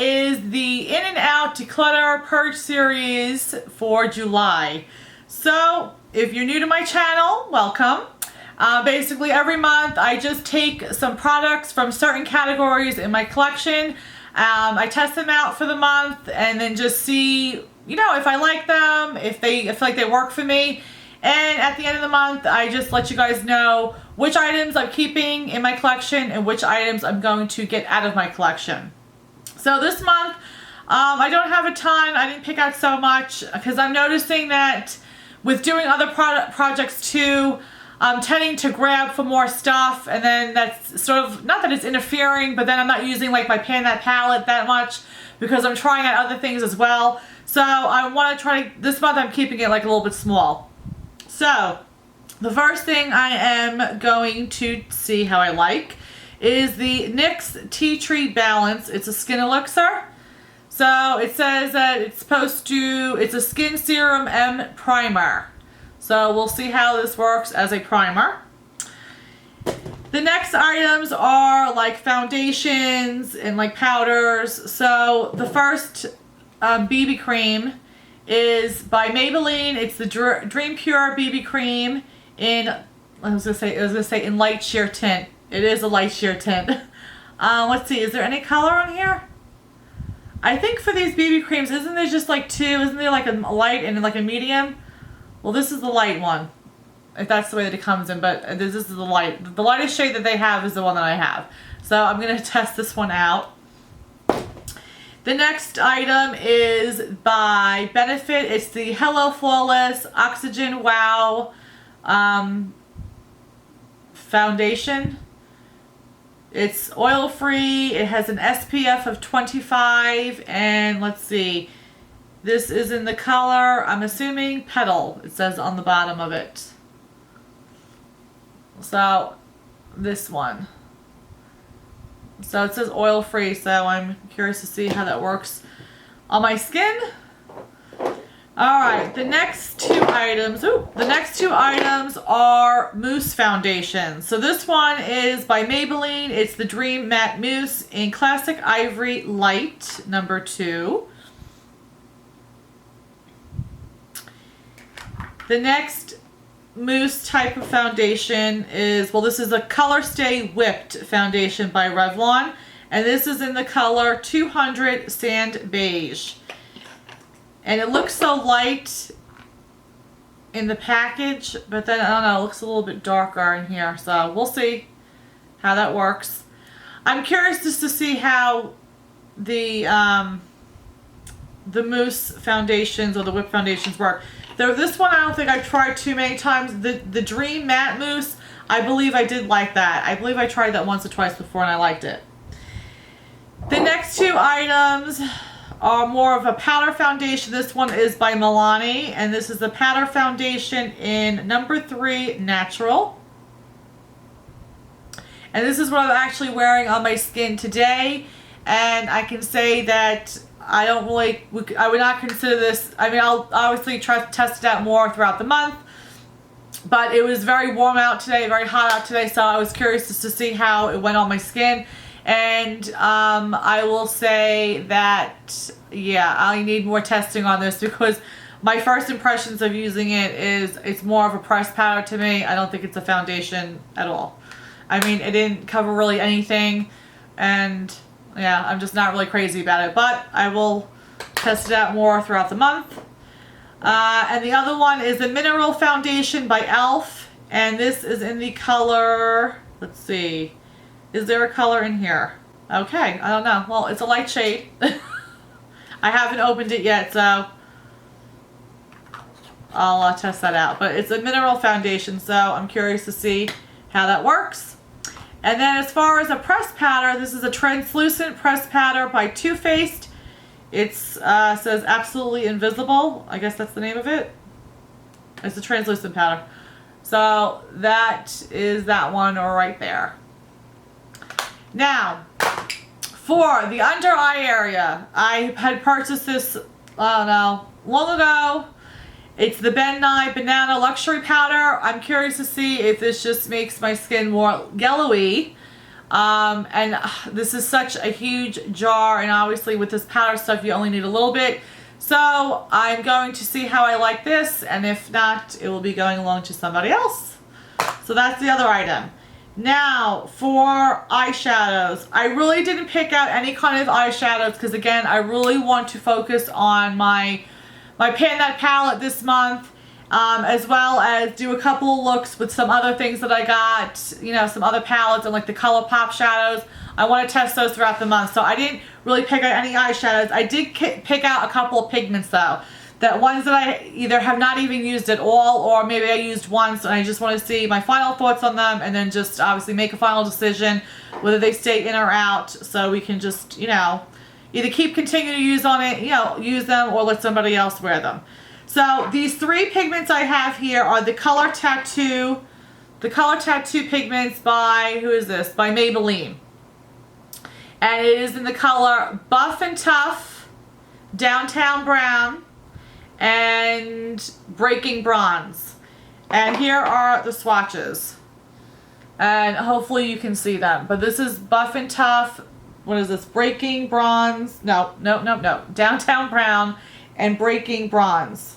is the In and Out Declutter Purge series for July. So if you're new to my channel, welcome. Basically every month I just take some products from certain categories in my collection. I test them out for the month and then just see, you know, if I like them, if I feel like they work for me. And at the end of the month, I just let you guys know which items I'm keeping in my collection and which items I'm going to get out of my collection. So this month, I don't have a ton. I didn't pick out so much because I'm noticing that with doing other projects too, I'm tending to grab for more stuff, and then that's sort of, not that it's interfering, but then I'm not using like my Pan That palette that much because I'm trying out other things as well. So I want to try, this month I'm keeping it like a little bit small. So the first thing I am going to see how I like is the NYX Tea Tree Balance. It's a skin elixir. So it says that it's supposed to, it's a skin serum and primer. So we'll see how this works as a primer. The next items are like foundations and like powders. So the first BB cream is by Maybelline. It's the Dream Pure BB cream in, I was gonna say in light sheer tint. It is a light sheer tint. Let's see, is there any color on here? I think for these BB creams, isn't there just like two? Isn't there like a light and like a medium? Well, this is the light one, if that's the way that it comes in, but this is the light. The lightest shade that they have is the one that I have. So I'm going to test this one out. The next item is by Benefit. It's the Hello Flawless Oxygen Wow Foundation. It's oil-free. It has an SPF of 25, and let's see. This is in the color, I'm assuming, Petal. It says on the bottom of it. So, this one. So it says oil-free, so I'm curious to see how that works on my skin. Alright, the next two items, are mousse foundations. So this one is by Maybelline. It's the Dream Matte Mousse in Classic Ivory Light, number 2. The next mousse type of foundation is, well, this is a Color Stay Whipped foundation by Revlon. And this is in the color 200 Sand Beige. And it looks so light in the package, but then, I don't know, it looks a little bit darker in here. So we'll see how that works. I'm curious just to see how the mousse foundations or the whip foundations work. Though this one I don't think I've tried too many times. The Dream Matte Mousse, I believe I did like that. I believe I tried that once or twice before and I liked it. The next two items are more of a powder foundation. This one is by Milani, and this is the powder foundation in number 3 Natural. And this is what I'm actually wearing on my skin today, and I can say that I would not consider this, I mean, I'll obviously try to test it out more throughout the month, but it was very warm out today, very hot out today, so I was curious just to see how it went on my skin. And I will say that, yeah, I need more testing on this because my first impressions of using it is it's more of a pressed powder to me. I don't think it's a foundation at all. I mean, it didn't cover really anything, and yeah, I'm just not really crazy about it, but I will test it out more throughout the month. And the other one is the Mineral Foundation by e.l.f. And this is in the color, let's see, is there a color in here? Okay, I don't know. Well, it's a light shade. I haven't opened it yet, so I'll test that out. But it's a mineral foundation, so I'm curious to see how that works. And then as far as a pressed powder, this is a translucent pressed powder by Too Faced. It says Absolutely Invisible. I guess that's the name of it. It's a translucent powder. So that is that one right there. Now, for the under eye area, I had purchased this, I don't know, long ago. It's the Ben Nye Banana Luxury Powder. I'm curious to see if this just makes my skin more yellowy. And this is such a huge jar, and obviously with this powder stuff you only need a little bit. So I'm going to see how I like this, and if not, it will be going along to somebody else. So that's the other item. Now for eyeshadows, I really didn't pick out any kind of eyeshadows because again, I really want to focus on my Pan That palette this month, as well as do a couple of looks with some other things that I got, you know, some other palettes and like the ColourPop shadows. I want to test those throughout the month, so I didn't really pick out any eyeshadows. I did pick out a couple of pigments though. That ones that I either have not even used at all, or maybe I used once and I just want to see my final thoughts on them, and then just obviously make a final decision whether they stay in or out, so we can just, you know, either continue to use them, or let somebody else wear them. So these three pigments I have here are the Color Tattoo pigments by, who is this? By Maybelline. And it is in the color Buff and Tough, Downtown Brown, and Breaking Bronze. And here are the swatches. And hopefully you can see them. But this is Buff and Tough. What is this? Breaking Bronze. No. Downtown Brown and Breaking Bronze.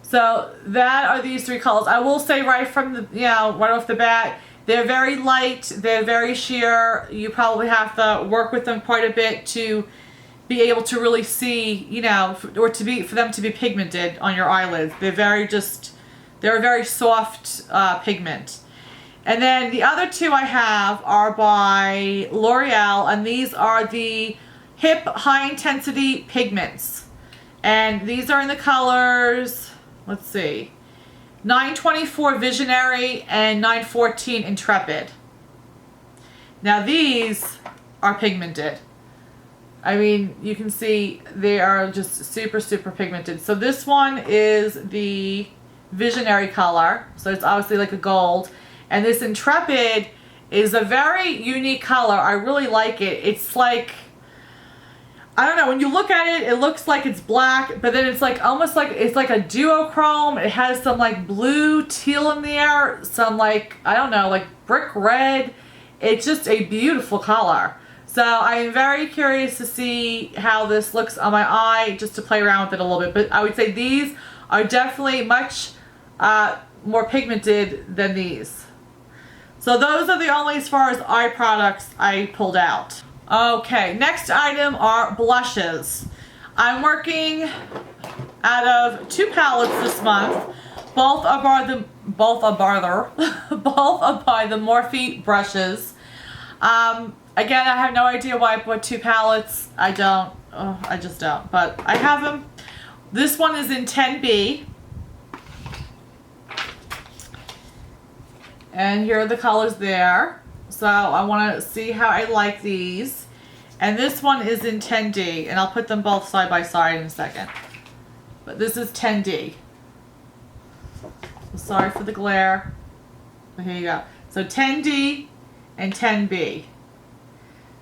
So that are these three colors. I will say right from the, right off the bat, they're very light, they're very sheer. You probably have to work with them quite a bit to be able to really see, or for them to be pigmented on your eyelids. They're a very soft pigment. And then the other two I have are by L'Oreal, and these are the Hip High Intensity Pigments. And these are in the colors, let's see, 924 Visionary and 914 Intrepid. Now these are pigmented. I mean, you can see they are just super, super pigmented. So this one is the Visionary color. So it's obviously like a gold. And this Intrepid is a very unique color. I really like it. It's like, I don't know, when you look at it, it looks like it's black, but then it's like almost like it's like a duochrome. It has some like blue, teal in there, some like, I don't know, like brick red. It's just a beautiful color. So I am very curious to see how this looks on my eye, just to play around with it a little bit. But I would say these are definitely much more pigmented than these. So those are the only, as far as eye products, I pulled out. Okay, next item are blushes. I'm working out of two palettes this month. Both are by the Morphe brushes. Again, I have no idea why I put two palettes. I just don't. But I have them. This one is in 10B. And here are the colors there. So I want to see how I like these. And this one is in 10D. And I'll put them both side by side in a second. But this is 10D. So sorry for the glare. But here you go. So 10D and 10B.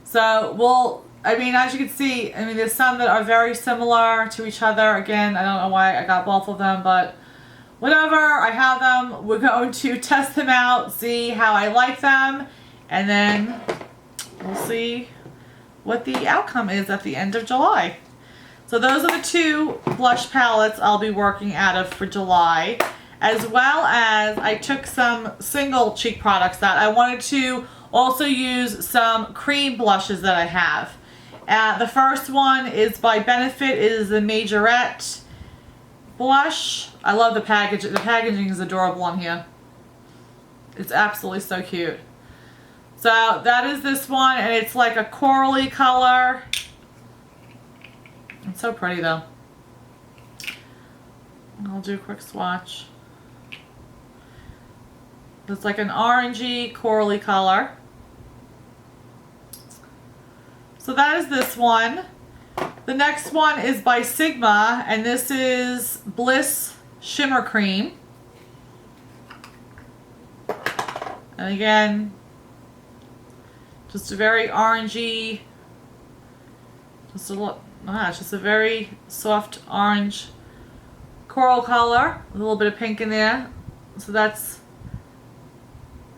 So, as you can see, there's some that are very similar to each other. Again, I don't know why I got both of them, but whatever, I have them. We're going to test them out, see how I like them, and then we'll see what the outcome is at the end of July. So those are the two blush palettes I'll be working out of for July, as well as I took some single cheek products that I wanted to also use some cream blushes that I have. The first one is by Benefit. It is the Majorette blush. I love the package. The packaging is adorable on here. It's absolutely so cute. So that is this one, and it's like a corally color. It's so pretty though. I'll do a quick swatch. It's like an orangey corally color. So that is this one. The next one is by Sigma, and this is Bliss Shimmer Cream. And again, just a very orangey, it's just a very soft orange coral color with a little bit of pink in there. So that's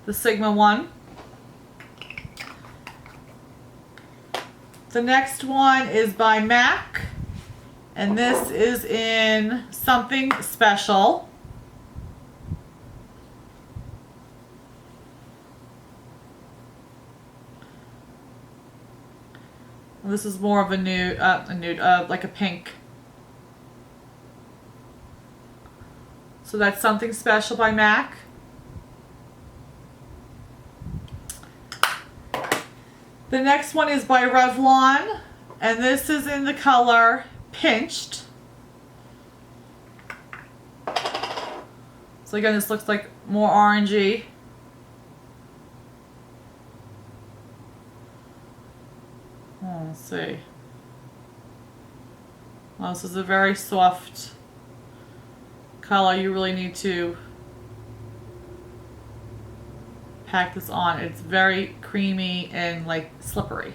the Sigma one. The next one is by MAC, and this is in Something Special. This is more of a nude, like a pink. So that's Something Special by MAC. The next one is by Revlon, and this is in the color Pinched. So again, this looks like more orangey. Oh, let's see. Well, this is a very soft color. You really need to pack this on. It's very creamy and like slippery.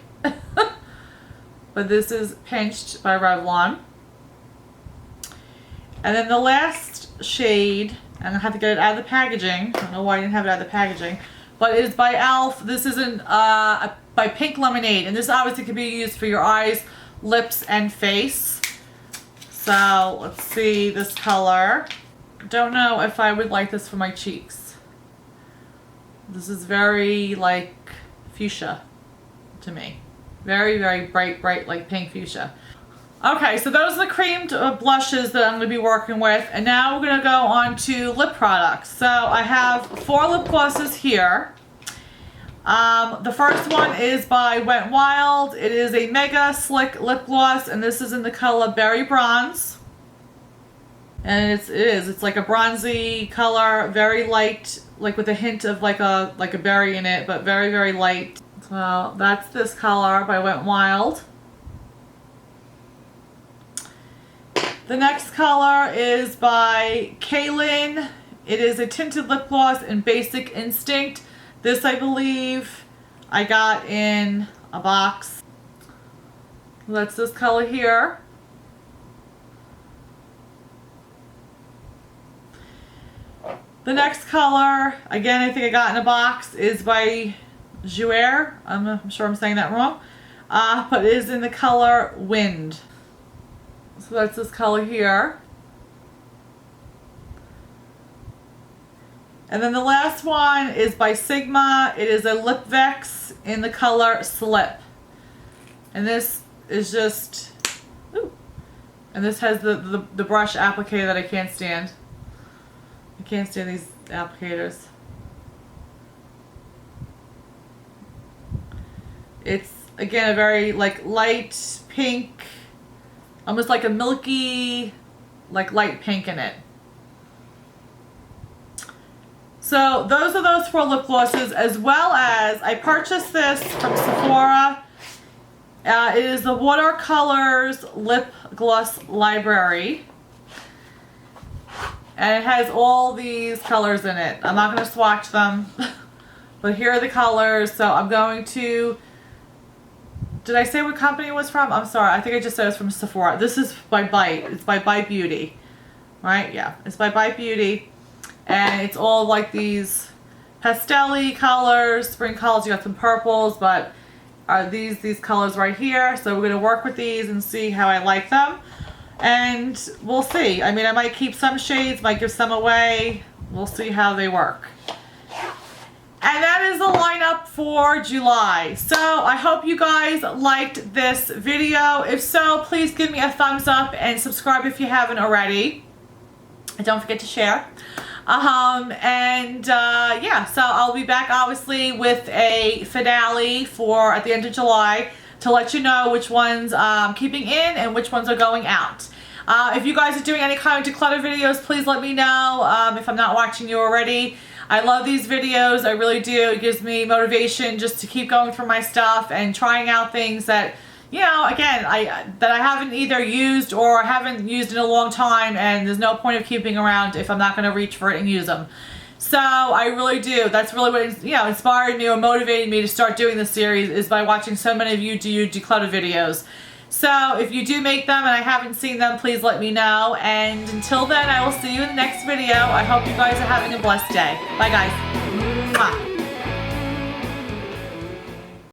But this is Pinched by Revlon. And then the last shade, and I have to get it out of the packaging. I don't know why I didn't have it out of the packaging. But it is by e.l.f. This is by Pink Lemonade. And this obviously can be used for your eyes, lips, and face. So let's see this color. Don't know if I would like this for my cheeks. This is very like fuchsia to me. Very, very bright, like pink fuchsia. Okay, so those are the creamed blushes that I'm going to be working with. And now we're going to go on to lip products. So I have 4 lip glosses here. The first one is by Wet n Wild. It is a Mega Slick Lip Gloss, and this is in the color Berry Bronze. And it's like a bronzy color, very light, like with a hint of like a berry in it, but very, very light. So that's this color by Wet n Wild. The next color is by Kaylin. It is a tinted lip gloss in Basic Instinct. This, I believe, I got in a box. That's this color here. The next color, again, I think I got in a box, is by Jouer. I'm sure I'm saying that wrong. But it is in the color Wind. So that's this color here. And then the last one is by Sigma. It is a Lip Vex in the color Slip. And this is just, ooh. And this has the brush applicator that I can't stand. I can't stand these applicators. It's, again, a very like light pink, almost like a milky, like light pink in it. So those are those 4 lip glosses, as well as I purchased this from Sephora. It is the Watercolors Lip Gloss Library. And it has all these colors in it. I'm not going to swatch them, but here are the colors. So I'm going to, did I say what company it was from? I'm sorry, I think I just said it was from Sephora. This is by Bite. It's by Bite Beauty, right? Yeah, it's by Bite Beauty. And it's all like these pastel-y colors, spring colors. You got some purples, but these colors right here. So we're going to work with these and see how I like them. And we'll see. I mean, I might keep some shades, might give some away. We'll see how they work. And that is the lineup for July. So I hope you guys liked this video. If so, please give me a thumbs up and subscribe if you haven't already. And don't forget to share. Yeah, so I'll be back obviously with a finale for at the end of July to let you know which ones I'm keeping in and which ones are going out. If you guys are doing any kind of declutter videos, please let me know if I'm not watching you already. I love these videos, I really do. It gives me motivation just to keep going through my stuff and trying out things that, you know, again, that I haven't either used or haven't used in a long time, and there's no point of keeping around if I'm not going to reach for it and use them. So I really do. That's really what, you know, inspired me or motivated me to start doing this series, is by watching so many of you do declutter videos. So if you do make them and I haven't seen them, please let me know. And until then, I will see you in the next video. I hope you guys are having a blessed day. Bye, guys. Mwah.